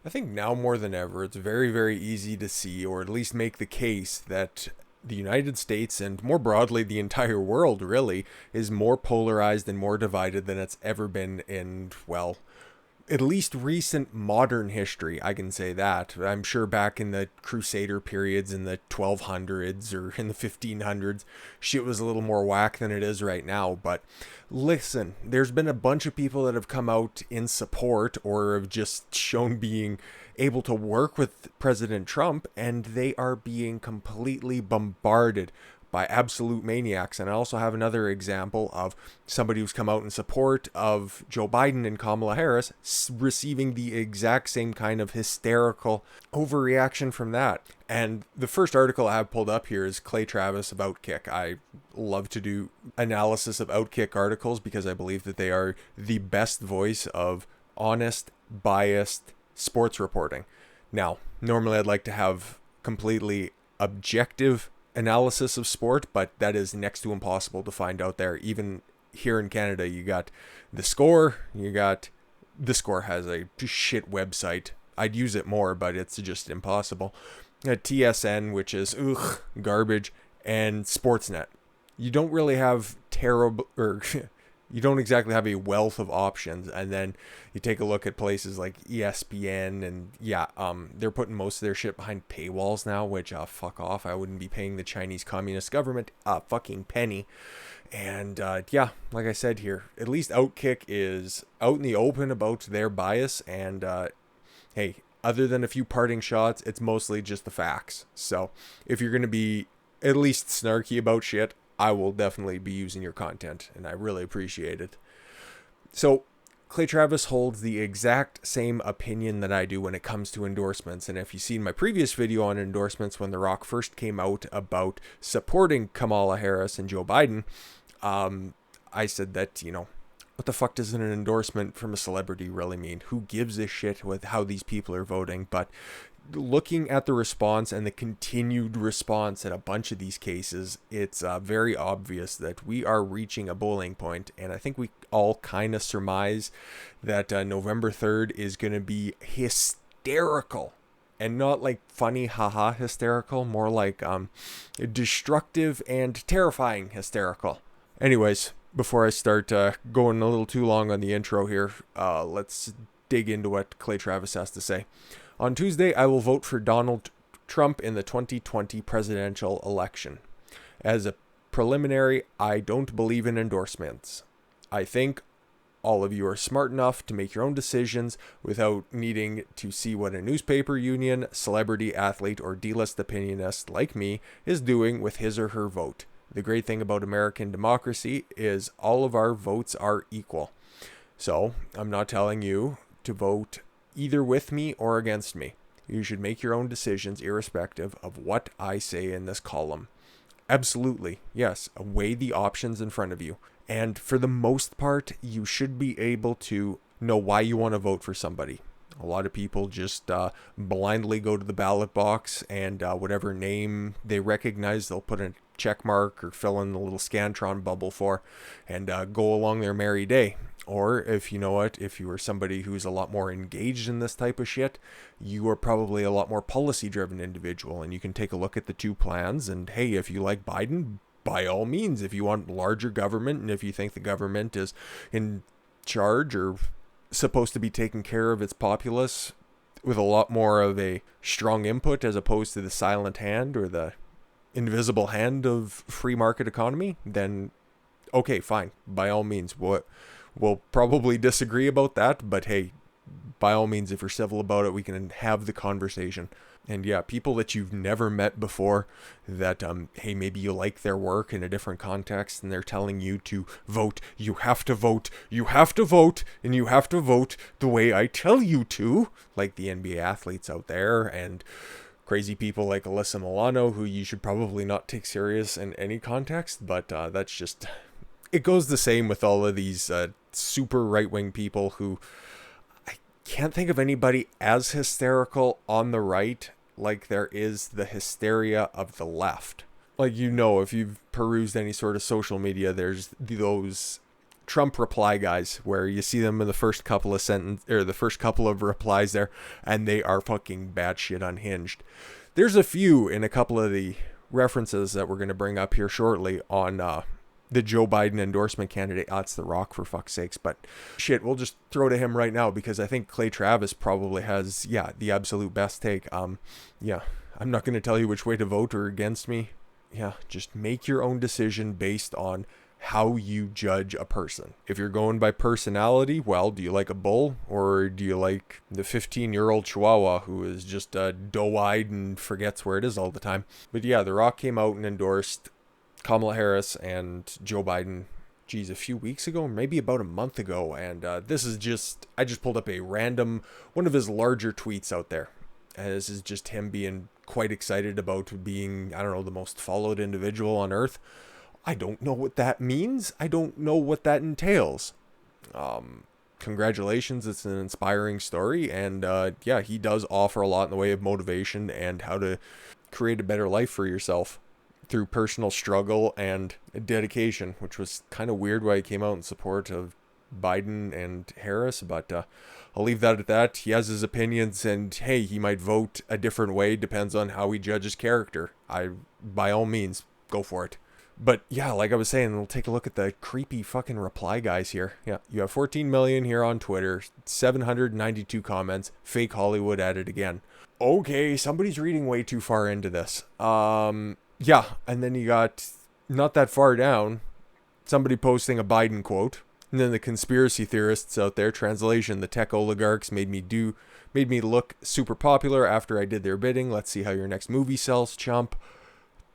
I think now more than ever, it's very, very easy to see, or at least make the case, that the United States and more broadly the entire world really is more polarized and more divided than it's ever been in, well, at least recent modern history. I can say that. I'm sure back in the Crusader periods in the 1200s or in the 1500s, shit was a little more whack than it is right now. But listen, there's been a bunch of people that have come out in support or have just shown being able to work with President Trump, and they are being completely bombarded by absolute maniacs. And I also have another example of somebody who's come out in support of Joe Biden and Kamala Harris receiving the exact same kind of hysterical overreaction from that. And the first article I have pulled up here is Clay Travis of Outkick. I love to do analysis of Outkick articles because I believe that they are the best voice of honest, biased sports reporting. Now, normally I'd like to have completely objective analysis of sport, but that is next to impossible to find out there. Even here in Canada, you got The Score, The Score has a shit website. I'd use it more, but it's just impossible. TSN, which is garbage, and Sportsnet. You don't really have terrible, or you don't exactly have a wealth of options. And then you take a look at places like ESPN, and they're putting most of their shit behind paywalls now, which fuck off. I wouldn't be paying the Chinese Communist government a fucking penny. And like I said here, at least Outkick is out in the open about their bias. And hey, other than a few parting shots, it's mostly just the facts. So if you're going to be at least snarky about shit, I will definitely be using your content, and I really appreciate it. So Clay Travis holds the exact same opinion that I do when it comes to endorsements. And if you've seen my previous video on endorsements, when The Rock first came out about supporting Kamala Harris and Joe Biden, I said that, what the fuck does an endorsement from a celebrity really mean? Who gives a shit with how these people are voting? But looking at the response and the continued response in a bunch of these cases, it's very obvious that we are reaching a boiling point. And I think we all kind of surmise that November 3rd is going to be hysterical. And not like funny, haha hysterical, more like destructive and terrifying hysterical. Anyways, before I start going a little too long on the intro here, let's dig into what Clay Travis has to say. On Tuesday, I will vote for Donald Trump in the 2020 presidential election. As a preliminary, I don't believe in endorsements. I think all of you are smart enough to make your own decisions without needing to see what a newspaper union, celebrity, athlete, or D-list opinionist like me is doing with his or her vote. The great thing about American democracy is all of our votes are equal. So, I'm not telling you to vote either with me or against me. You should make your own decisions irrespective of what I say in this column. Absolutely, yes, weigh the options in front of you. And for the most part, you should be able to know why you want to vote for somebody. A lot of people just blindly go to the ballot box and whatever name they recognize, they'll put a check mark or fill in the little Scantron bubble for and go along their merry day. Or if you know what, if you are somebody who's a lot more engaged in this type of shit, you are probably a lot more policy-driven individual, and you can take a look at the two plans. And hey, if you like Biden, by all means, if you want larger government, and if you think the government is in charge or supposed to be taking care of its populace with a lot more of a strong input as opposed to the silent hand or the invisible hand of free market economy, then okay, fine. By all means, we'll probably disagree about that, but hey, by all means, if you're civil about it, we can have the conversation. And yeah, people that you've never met before that, hey, maybe you like their work in a different context and they're telling you to vote, you have to vote, you have to vote, and you have to vote the way I tell you to, like the NBA athletes out there and crazy people like Alyssa Milano, who you should probably not take serious in any context, but that's just, it goes the same with all of these super right-wing people who, I can't think of anybody as hysterical on the right like there is the hysteria of the left. Like, if you've perused any sort of social media, there's those Trump reply guys, where you see them in the first couple of the first couple of replies there, and they are fucking batshit unhinged. There's a few in a couple of the references that we're going to bring up here shortly on the Joe Biden endorsement candidate. It's The Rock, for fuck's sakes. But shit, we'll just throw to him right now because I think Clay Travis probably has, the absolute best take. I'm not going to tell you which way to vote or against me. Just make your own decision based on how you judge a person. If you're going by personality, well, do you like a bull or do you like the 15-year-old chihuahua who is just doe-eyed and forgets where it is all the time? But yeah, The Rock came out and endorsed Kamala Harris and Joe Biden, a few weeks ago, maybe about a month ago. And I just pulled up a random, one of his larger tweets out there. And this is just him being quite excited about being, the most followed individual on earth. I don't know what that means. I don't know what that entails. Congratulations. It's an inspiring story. And he does offer a lot in the way of motivation and how to create a better life for yourself through personal struggle and dedication, which was kind of weird why he came out in support of Biden and Harris. But I'll leave that at that. He has his opinions, and hey, he might vote a different way. Depends on how he judges character. By all means, go for it. But yeah, like I was saying, we'll take a look at the creepy fucking reply guys here. Yeah, you have 14 million here on Twitter, 792 comments, fake Hollywood at it again. Okay, somebody's reading way too far into this. And then you got, not that far down, somebody posting a Biden quote. And then the conspiracy theorists out there, translation, the tech oligarchs made me look super popular after I did their bidding. Let's see how your next movie sells, chump.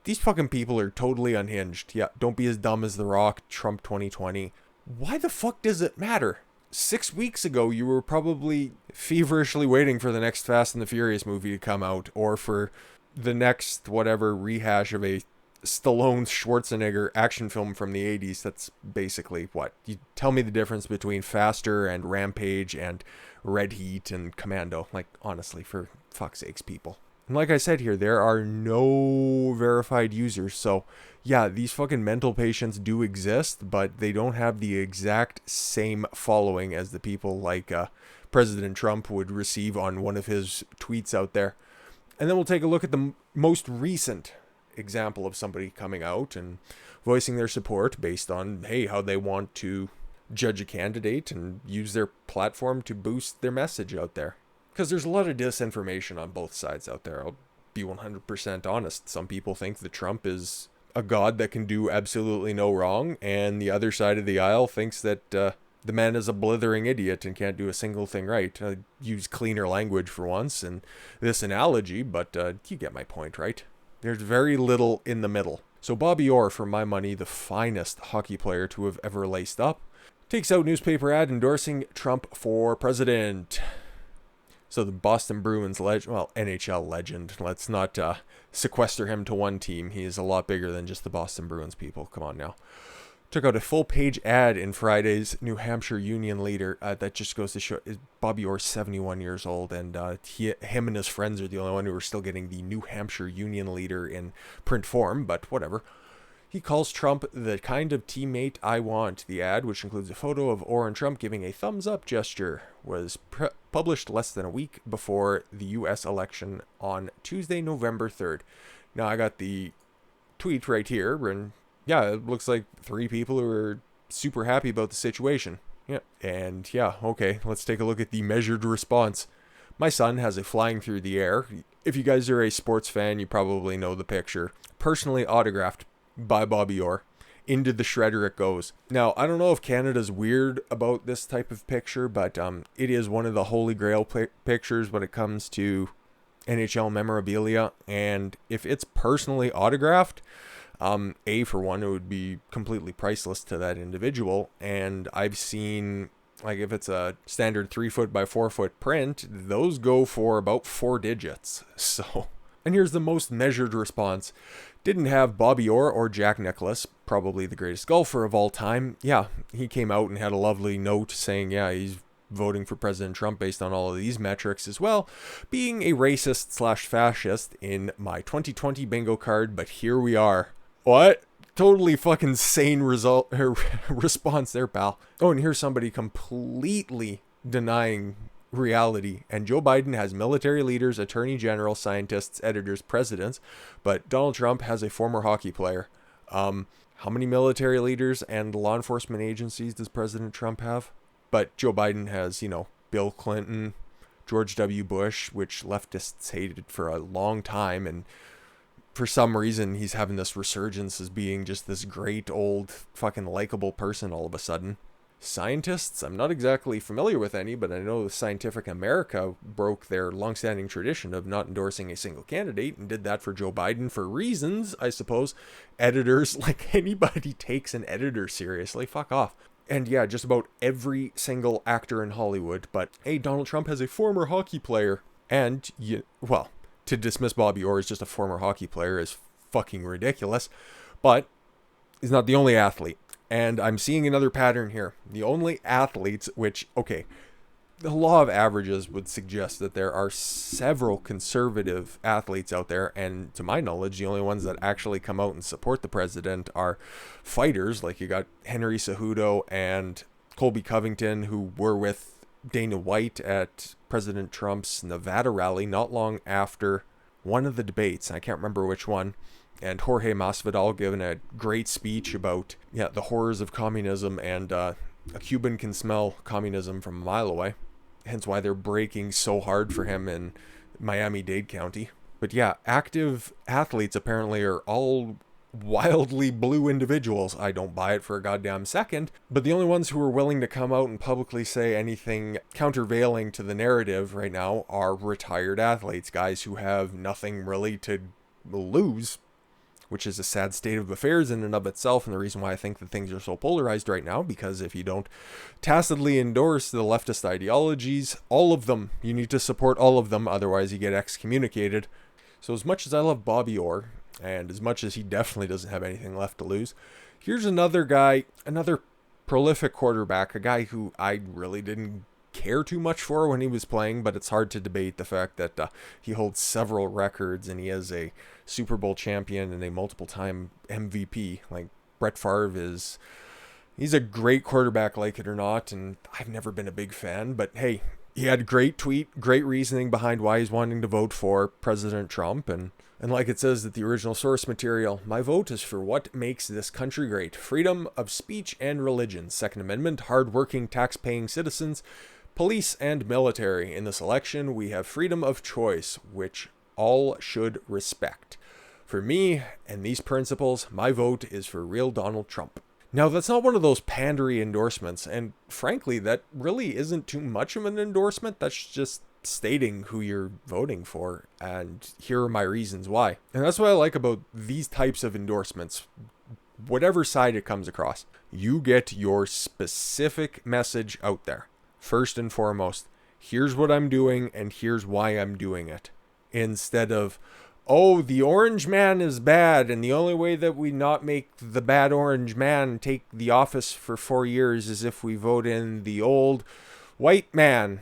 These fucking people are totally unhinged. Yeah, don't be as dumb as The Rock, Trump 2020. Why the fuck does it matter? 6 weeks ago, you were probably feverishly waiting for the next Fast and the Furious movie to come out, or for the next whatever rehash of a Stallone Schwarzenegger action film from the 80s. That's basically what? You tell me the difference between Faster and Rampage and Red Heat and Commando. Like, honestly, for fuck's sakes, people. And like I said here, there are no verified users. So, yeah, these fucking mental patients do exist, but they don't have the exact same following as the people like President Trump would receive on one of his tweets out there. And then we'll take a look at the most recent example of somebody coming out and voicing their support based on, hey, how they want to judge a candidate and use their platform to boost their message out there. Because there's a lot of disinformation on both sides out there. I'll be 100% honest. Some people think that Trump is a god that can do absolutely no wrong, and the other side of the aisle thinks that the man is a blithering idiot and can't do a single thing right. I use cleaner language for once in this analogy, but you get my point, right? There's very little in the middle. So Bobby Orr, for my money, the finest hockey player to have ever laced up, takes out newspaper ad endorsing Trump for president. So the Boston Bruins NHL legend. Let's not sequester him to one team. He is a lot bigger than just the Boston Bruins, people. Come on now. Took out a full-page ad in Friday's New Hampshire Union Leader that just goes to show Bobby Orr's 71 years old, and him and his friends are the only one who are still getting the New Hampshire Union Leader in print form, but whatever. He calls Trump the kind of teammate I want. The ad, which includes a photo of Orr and Trump giving a thumbs-up gesture, was published less than a week before the U.S. election on Tuesday, November 3rd. Now, I got the tweet right here, and yeah, it looks like 3 people who are super happy about the situation. Yeah, and yeah, okay, let's take a look at the measured response. My son has a flying through the air. If you guys are a sports fan, you probably know the picture. Personally autographed by Bobby Orr. Into the shredder it goes. Now, I don't know if Canada's weird about this type of picture, but it is one of the holy grail pictures when it comes to NHL memorabilia. And if it's personally autographed, for one, it would be completely priceless to that individual. And I've seen, like, if it's a standard 3-foot by 4-foot print, those go for about 4 digits. So, and here's the most measured response. Didn't have Bobby Orr or Jack Nicklaus, probably the greatest golfer of all time. Yeah, he came out and had a lovely note saying, yeah, he's voting for President Trump based on all of these metrics as well, being a racist/fascist in my 2020 bingo card, but here we are. What? Totally fucking sane response there, pal. Oh, and here's somebody completely denying reality. And Joe Biden has military leaders, attorney generals, scientists, editors, presidents, but Donald Trump has a former hockey player. How many military leaders and law enforcement agencies does President Trump have? But Joe Biden has, Bill Clinton, George W. Bush, which leftists hated for a long time, and for some reason he's having this resurgence as being just this great old fucking likable person all of a sudden. Scientists, I'm not exactly familiar with any, but I know Scientific America broke their longstanding tradition of not endorsing a single candidate and did that for Joe Biden for reasons, I suppose. Editors, like anybody takes an editor seriously, fuck off. And yeah, just about every single actor in Hollywood, but hey, Donald Trump has a former hockey player. And, to dismiss Bobby Orr as just a former hockey player is fucking ridiculous, but he's not the only athlete. And I'm seeing another pattern here. The only athletes, the law of averages would suggest that there are several conservative athletes out there, and to my knowledge, the only ones that actually come out and support the president are fighters, like you got Henry Cejudo and Colby Covington, who were with Dana White at President Trump's Nevada rally not long after one of the debates. I can't remember which one. And Jorge Masvidal giving a great speech about the horrors of communism, and a Cuban can smell communism from a mile away. Hence why they're breaking so hard for him in Miami-Dade County. But yeah, active athletes apparently are all wildly blue individuals. I don't buy it for a goddamn second. But the only ones who are willing to come out and publicly say anything countervailing to the narrative right now are retired athletes, guys who have nothing really to lose, which is a sad state of affairs in and of itself, and the reason why I think that things are so polarized right now, because if you don't tacitly endorse the leftist ideologies, all of them, you need to support all of them, otherwise you get excommunicated. So as much as I love Bobby Orr, and as much as he definitely doesn't have anything left to lose, here's another guy, another prolific quarterback, a guy who I really didn't care too much for when he was playing, but it's hard to debate the fact that he holds several records, and he is a Super Bowl champion and a multiple-time MVP. Like, Brett Favre he's a great quarterback, like it or not, and I've never been a big fan, but hey, he had a great tweet, great reasoning behind why he's wanting to vote for President Trump, and like it says at the original source material, my vote is for what makes this country great: freedom of speech and religion, Second Amendment, hard-working, tax-paying citizens, police, and military. In this election, we have freedom of choice, which all should respect. For me and these principles, my vote is for real Donald Trump. Now, that's not one of those pandery endorsements, and frankly, that really isn't too much of an endorsement. That's just stating who you're voting for, and here are my reasons why. And that's what I like about these types of endorsements. Whatever side it comes across, you get your specific message out there. First and foremost, here's what I'm doing and here's why I'm doing it. Instead of, oh, the orange man is bad, and the only way that we not make the bad orange man take the office for 4 years is if we vote in the old white man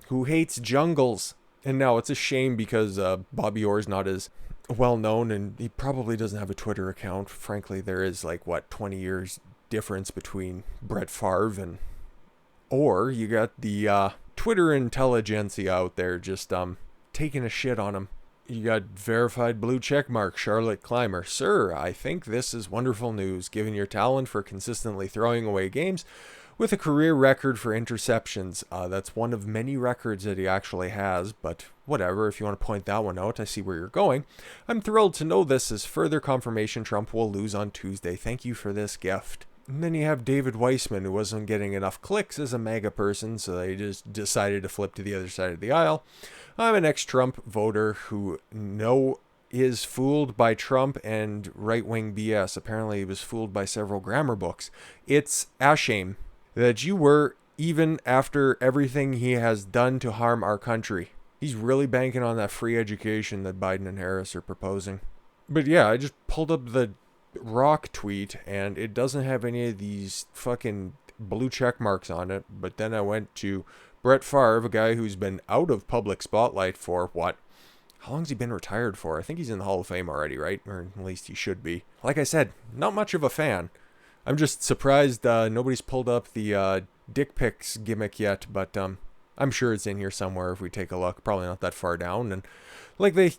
who hates jungles. And now it's a shame because Bobby Orr's not as well known, and he probably doesn't have a Twitter account. Frankly, there is 20 years difference between Brett Favre and Orr. You got the Twitter intelligentsia out there just taking a shit on him. You got verified blue checkmark Charlotte Clymer. Sir, I think this is wonderful news, given your talent for consistently throwing away games with a career record for interceptions. That's one of many records that he actually has, but whatever, if you want to point that one out, I see where you're going. I'm thrilled to know this is further confirmation Trump will lose on Tuesday. Thank you for this gift. And then you have David Weissman, who wasn't getting enough clicks as a MAGA person, so they just decided to flip to the other side of the aisle. I'm an ex-Trump voter who is fooled by Trump and right-wing BS. Apparently he was fooled by several grammar books. It's a shame that you were, even after everything he has done to harm our country. He's really banking on that free education that Biden and Harris are proposing. But yeah, I just pulled up the Rock tweet, and it doesn't have any of these fucking blue check marks on it. But then I went to Brett Favre, a guy who's been out of public spotlight for, How long's he been retired for? I think he's in the Hall of Fame already, right? Or at least he should be. Like I said, not much of a fan. I'm just surprised nobody's pulled up the dick pics gimmick yet, but I'm sure it's in here somewhere if we take a look. Probably not that far down. And like they,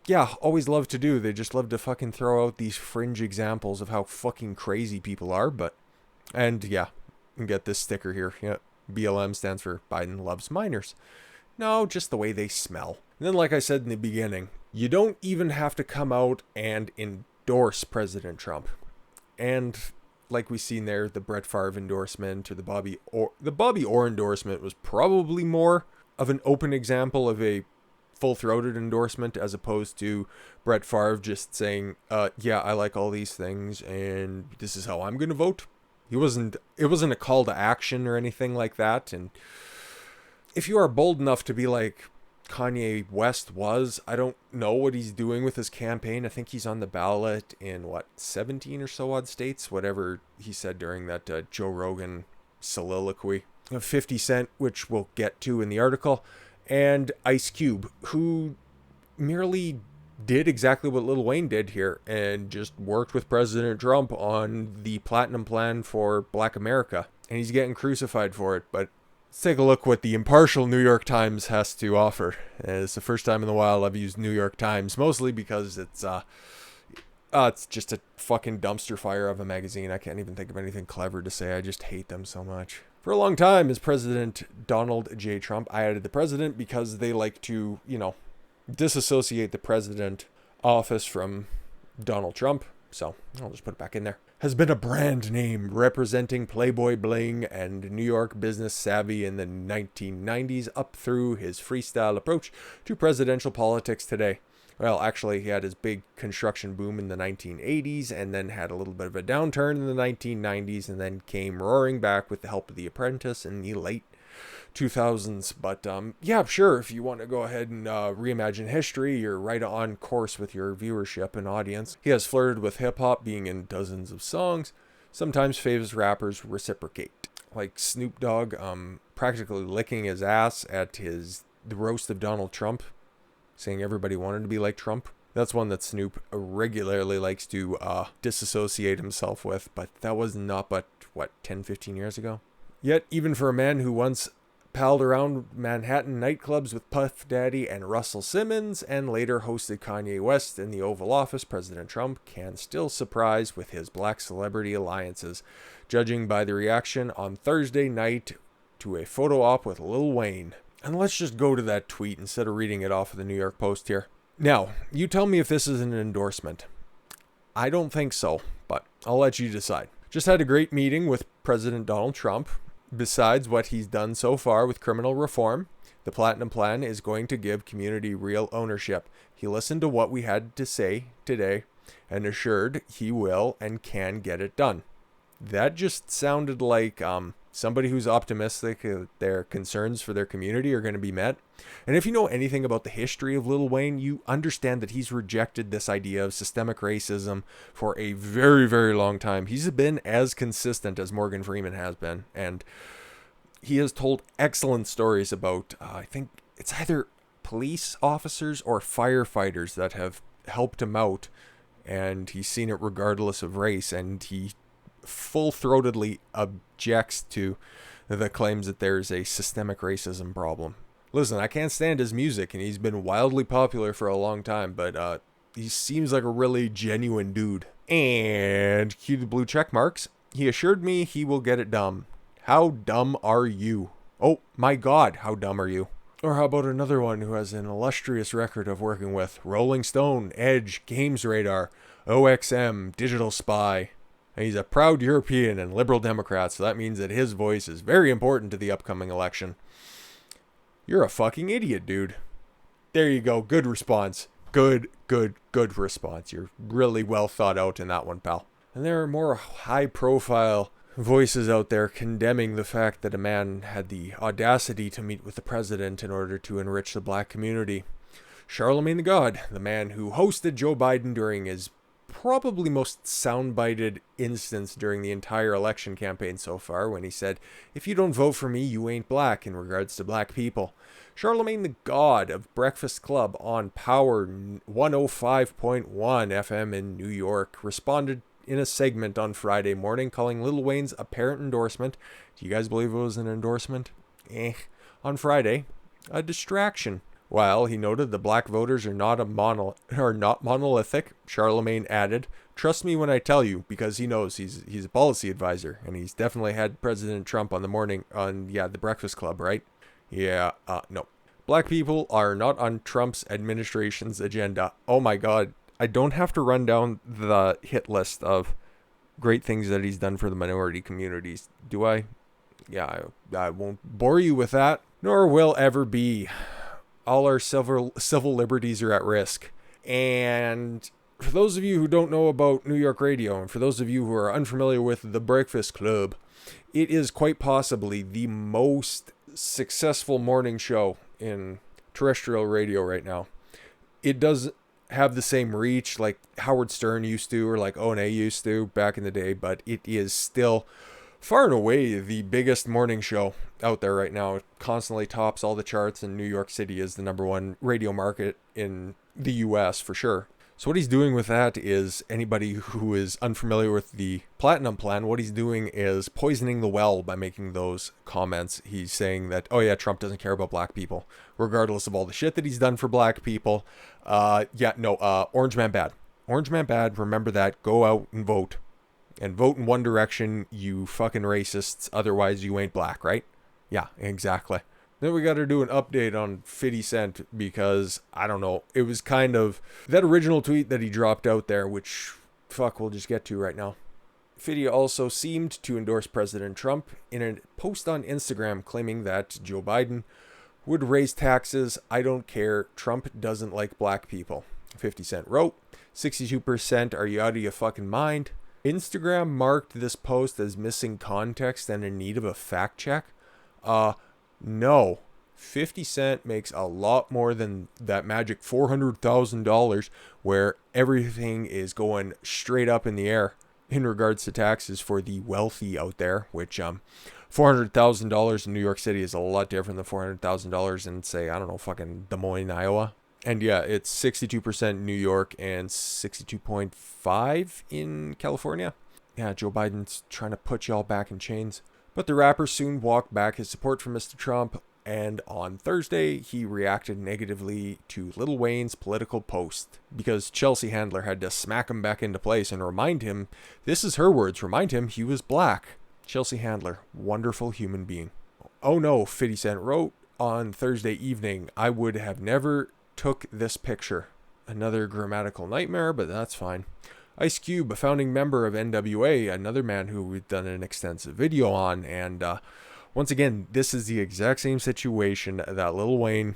yeah, always love to do. They just love to fucking throw out these fringe examples of how fucking crazy people are. But, and yeah, you can get this sticker here. Yeah, BLM stands for Biden loves minors. No, just the way they smell. And then, like I said in the beginning, you don't even have to come out and endorse President Trump. And like we seen there, the Brett Favre endorsement or the Bobby Orr endorsement was probably more of an open example of a full-throated endorsement as opposed to Brett Favre just saying, yeah, I like all these things and this is how I'm going to vote. It wasn't a call to action or anything like that. And if you are bold enough to be like Kanye West was, I don't know what he's doing with his campaign. I think he's on the ballot in 17 or so odd states, whatever he said during that Joe Rogan soliloquy. 50 Cent, which we'll get to in the article, and Ice Cube, who merely did exactly what Lil Wayne did here and just worked with President Trump on the platinum plan for Black America. And he's getting crucified for it, but let's take a look what the impartial New York Times has to offer. It's the first time in a while I've used New York Times, mostly because it's just a fucking dumpster fire of a magazine. I can't even think of anything clever to say. I just hate them so much. For a long time, as President Donald J. Trump, I added the president because they like to, disassociate the president office from Donald Trump. So I'll just put it back in there. Has been a brand name representing Playboy bling and New York business savvy in the 1990s up through his freestyle approach to presidential politics today. Well, actually, he had his big construction boom in the 1980s and then had a little bit of a downturn in the 1990s and then came roaring back with the help of The Apprentice in the late 2000s. But yeah, sure, if you want to go ahead and reimagine history, you're right on course with your viewership and audience. He has flirted with hip-hop, being in dozens of songs. Sometimes Favre's rappers reciprocate, like Snoop Dogg practically licking his ass at the roast of Donald Trump, saying everybody wanted to be like Trump. That's one that Snoop regularly likes to disassociate himself with, but that was not but, 10, 15 years ago? Yet, even for a man who once palled around Manhattan nightclubs with Puff Daddy and Russell Simmons, and later hosted Kanye West in the Oval Office, President Trump can still surprise with his black celebrity alliances, judging by the reaction on Thursday night to a photo op with Lil Wayne. And let's just go to that tweet instead of reading it off of the New York Post here. Now, you tell me if this is an endorsement. I don't think so, but I'll let you decide. Just had a great meeting with President Donald Trump. Besides what he's done so far with criminal reform, the Platinum Plan is going to give community real ownership. He listened to what we had to say today and assured he will and can get it done. That just sounded like somebody who's optimistic that their concerns for their community are going to be met. And if you know anything about the history of Lil Wayne, you understand that he's rejected this idea of systemic racism for a very, very long time. He's been as consistent as Morgan Freeman has been. And he has told excellent stories about, I think it's either police officers or firefighters that have helped him out. And he's seen it regardless of race. And he full-throatedly objects to the claims that there's a systemic racism problem. Listen, I can't stand his music, and he's been wildly popular for a long time, but he seems like a really genuine dude. And cue the blue check marks. He assured me he will get it done. How dumb are you? Oh my God, how dumb are you? Or how about another one who has an illustrious record of working with Rolling Stone, Edge, Games Radar, OXM, Digital Spy. And he's a proud European and liberal Democrat, so that means that his voice is very important to the upcoming election. You're a fucking idiot, dude. There you go. Good response. Good response. You're really well thought out in that one, pal. And there are more high-profile voices out there condemning the fact that a man had the audacity to meet with the president in order to enrich the black community. Charlemagne the God, the man who hosted Joe Biden during his probably most soundbited instance during the entire election campaign so far, when he said, "If you don't vote for me, you ain't black," in regards to black people. Charlemagne the God of Breakfast Club on Power 105.1 FM in New York responded in a segment on Friday morning calling Lil Wayne's apparent endorsement, do you guys believe it was an endorsement? On Friday, a distraction. While he noted the black voters are not monolithic, Charlemagne added, "Trust me when I tell you," because he knows he's a policy advisor, and he's definitely had President Trump on the Breakfast Club, right? No. Black people are not on Trump's administration's agenda. Oh my God, I don't have to run down the hit list of great things that he's done for the minority communities, do I? Yeah, I won't bore you with that, nor will ever be. All our civil liberties are at risk. And for those of you who don't know about New York radio, and for those of you who are unfamiliar with the Breakfast Club, it is quite possibly the most successful morning show in terrestrial radio right now. It does have the same reach like Howard Stern used to, or like O&A used to back in the day, but it is still far and away the biggest morning show out there right now. It constantly tops all the charts, and New York City is the number one radio market in the US for sure. So what he's doing with that is, anybody who is unfamiliar with the Platinum Plan, what he's doing is poisoning the well by making those comments. He's saying that, oh yeah, Trump doesn't care about black people, regardless of all the shit that he's done for black people. Orange man bad. Orange man bad, remember that. Go out and vote. And vote in one direction, you fucking racists. Otherwise, you ain't black, right? Yeah, exactly. Then we got to do an update on 50 Cent because, I don't know, it was kind of that original tweet that he dropped out there, which, we'll just get to right now. 50 also seemed to endorse President Trump in a post on Instagram claiming that Joe Biden would raise taxes. I don't care. Trump doesn't like black people. 50 Cent wrote, 62%, are you out of your fucking mind? Instagram marked this post as missing context and in need of a fact check. No. 50 Cent makes a lot more than that magic $400,000 where everything is going straight up in the air in regards to taxes for the wealthy out there, which $400,000 in New York City is a lot different than $400,000 in, say, I don't know, fucking Des Moines, Iowa. And yeah, it's 62% in New York and 62.5% in California. Yeah, Joe Biden's trying to put y'all back in chains. But the rapper soon walked back his support for Mr. Trump, and on Thursday, he reacted negatively to Lil Wayne's political post because Chelsea Handler had to smack him back into place and remind him, this is her words, remind him he was black. Chelsea Handler, wonderful human being. Oh no, 50 Cent wrote on Thursday evening, I would have never took this picture. Another grammatical nightmare, but that's fine. Ice Cube, a founding member of NWA, another man who we've done an extensive video on, and once again, this is the exact same situation that Lil Wayne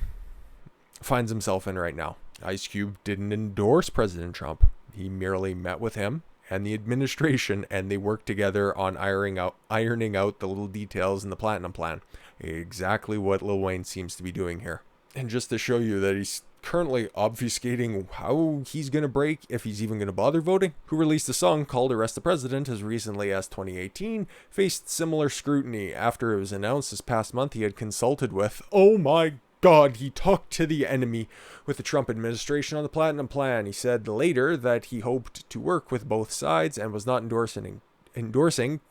finds himself in right now. Ice Cube didn't endorse President Trump. He merely met with him and the administration, and they worked together on ironing out the little details in the Platinum Plan. Exactly what Lil Wayne seems to be doing here. And just to show you that he's currently obfuscating how he's going to break, if he's even going to bother voting, who released a song called Arrest the President as recently as 2018, faced similar scrutiny after it was announced this past month he had consulted with, oh my God, he talked to the enemy with the Trump administration on the Platinum Plan. He said later that he hoped to work with both sides and was not endorsing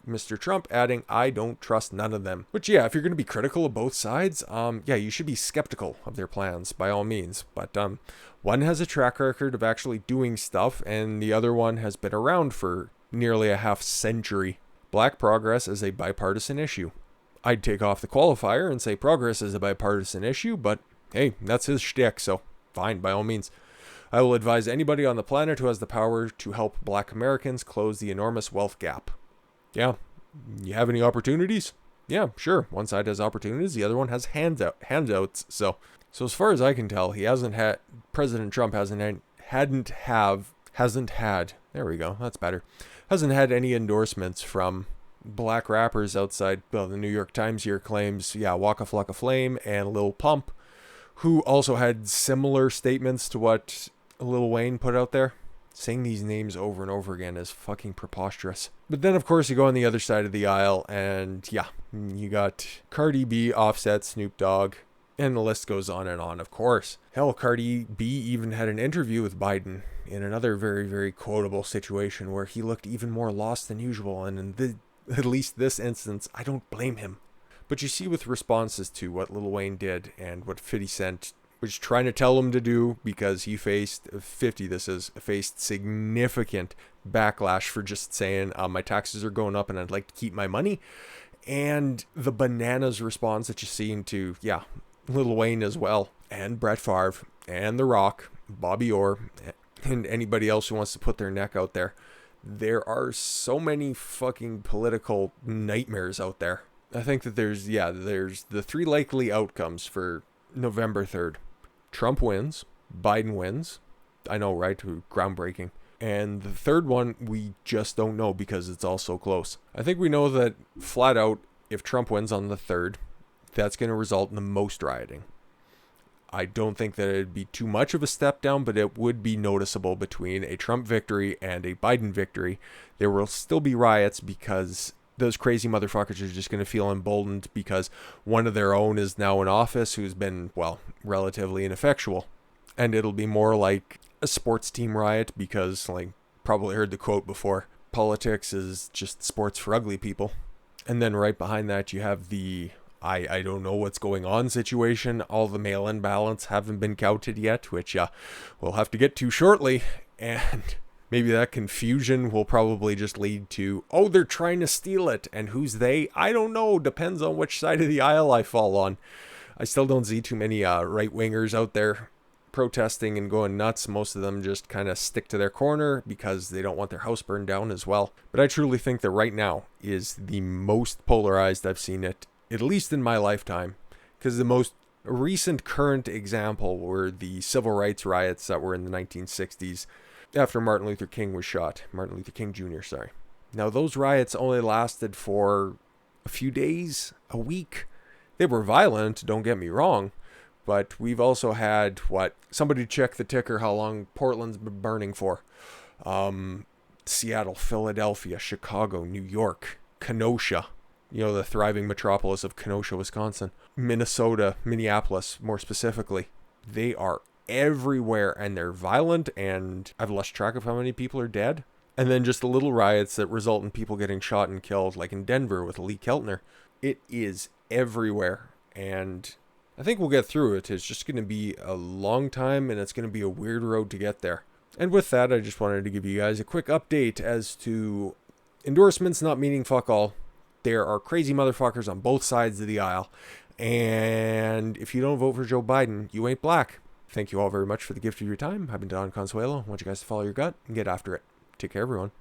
Mr. Trump, adding, I don't trust none of them. Which, yeah, if you're going to be critical of both sides, you should be skeptical of their plans, by all means. But one has a track record of actually doing stuff, and the other one has been around for nearly a half century. Black progress is a bipartisan issue. I'd take off the qualifier and say progress is a bipartisan issue, but hey, that's his shtick, so fine, by all means. I will advise anybody on the planet who has the power to help black Americans close the enormous wealth gap. Yeah, you have any opportunities? Yeah, sure. One side has opportunities, the other one has handouts. So as far as I can tell, President Trump hasn't had any endorsements from black rappers outside. Well, the New York Times here claims, Waka Flocka Flame and Lil Pump, who also had similar statements to what Lil Wayne put out there. Saying these names over and over again is fucking preposterous. But then, of course, you go on the other side of the aisle, and you got Cardi B, Offset, Snoop Dogg, And the list goes on and on, of course. Hell, Cardi B even had an interview with Biden in another very, very quotable situation where he looked even more lost than usual. And in at least this instance, I don't blame him. But you see with responses to what Lil Wayne did and what 50 Cent was trying to tell him to do, because he faced significant backlash for just saying, my taxes are going up and I'd like to keep my money. And the bananas response that you're seeing to, Lil Wayne as well, and Brett Favre, and The Rock, Bobby Orr, and anybody else who wants to put their neck out there. There are so many fucking political nightmares out there. I think that there's the three likely outcomes for November 3rd. Trump wins, Biden wins. I know, right? Groundbreaking. And the third one, we just don't know because it's all so close. I think we know that flat out, if Trump wins on the 3rd, that's going to result in the most rioting. I don't think that it'd be too much of a step down, but it would be noticeable between a Trump victory and a Biden victory. There will still be riots because those crazy motherfuckers are just going to feel emboldened because one of their own is now in office who's been, relatively ineffectual. And it'll be more like a sports team riot because, probably heard the quote before, politics is just sports for ugly people. And then right behind that, you have the I don't know what's going on situation. All the mail-in ballots haven't been counted yet, which we'll have to get to shortly. And maybe that confusion will probably just lead to, they're trying to steal it. And who's they? I don't know. Depends on which side of the aisle I fall on. I still don't see too many right-wingers out there protesting and going nuts. Most of them just kind of stick to their corner because they don't want their house burned down as well. But I truly think that right now is the most polarized I've seen it, at least in my lifetime, because the most recent current example were the civil rights riots that were in the 1960s after Martin Luther King was shot. Martin Luther King Jr., sorry. Now, those riots only lasted for a few days, a week. They were violent, don't get me wrong, but we've also had, somebody check the ticker how long Portland's been burning for. Seattle, Philadelphia, Chicago, New York, Kenosha, the thriving metropolis of Kenosha, Wisconsin, Minnesota, Minneapolis, more specifically. They are everywhere, and they're violent, and I've lost track of how many people are dead. And then just the little riots that result in people getting shot and killed, like in Denver with Lee Keltner. It is everywhere, and I think we'll get through it. It's just going to be a long time, and it's going to be a weird road to get there. And with that, I just wanted to give you guys a quick update as to endorsements not meaning fuck all. There are crazy motherfuckers on both sides of the aisle. And if you don't vote for Joe Biden, you ain't black. Thank you all very much for the gift of your time. I've been Don Consuelo. I want you guys to follow your gut and get after it. Take care, everyone.